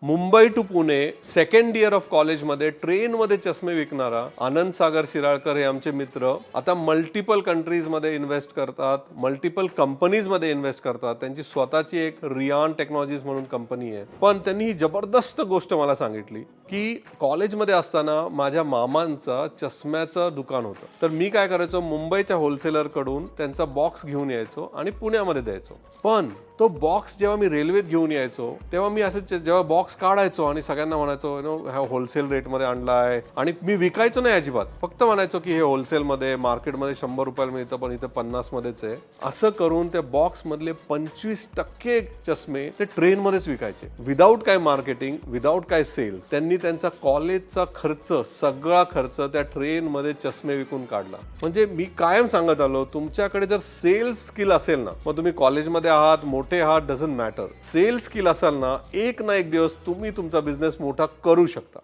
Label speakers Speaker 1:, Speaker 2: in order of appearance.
Speaker 1: Mumbai to Pune second year of कॉलेजमध्ये ट्रेनमध्ये चष्मे विकणारा आनंद सागर शिराळकर हे आमचे मित्र आता मल्टिपल कंट्रीजमध्ये इन्व्हेस्ट करतात, मल्टिपल कंपनीजमध्ये इन्व्हेस्ट करतात. त्यांची स्वतःची एक रियान टेक्नॉलॉजीज म्हणून कंपनी आहे. पण त्यांनी ही जबरदस्त गोष्ट मला सांगितली की कॉलेजमध्ये असताना माझ्या मामांचं चष्म्याचं दुकान होतं. तर मी काय करायचो, मुंबईच्या होलसेलरकडून त्यांचा बॉक्स घेऊन यायचो आणि पुण्यामध्ये द्यायचो. पण तो बॉक्स जेव्हा मी रेल्वेत घेऊन यायचो तेव्हा मी असं जेव्हा बॉक्स काढायचो आणि सगळ्यांना म्हणायचो हा होलसेल रेटमध्ये आणलाय, आणि मी विकायचो नाही अजिबात, फक्त म्हणायचो की हे होलसेलमध्ये मार्केटमध्ये 100 रुपयाला मिळतं पण इथं 50 मध्येच आहे. असं करून त्या बॉक्स मधले 25% चष्मे ते ट्रेनमध्येच विकायचे, विदाऊट काय मार्केटिंग, विदाऊट काय सेल्स. त्यांनी त्यांचा कॉलेजचा खर्च, सगळा खर्च त्या ट्रेनमध्ये चष्मे विकून काढला. म्हणजे मी कायम सांगत आलो, तुमच्याकडे जर सेल्स स्किल असेल ना, मग तुम्ही कॉलेजमध्ये आहात, मोठे आहात, डझंट मॅटर, सेल्स स्किल असाल ना, एक ना एक दिवस तुम्ही तुमचा बिझनेस मोठा करू शकता.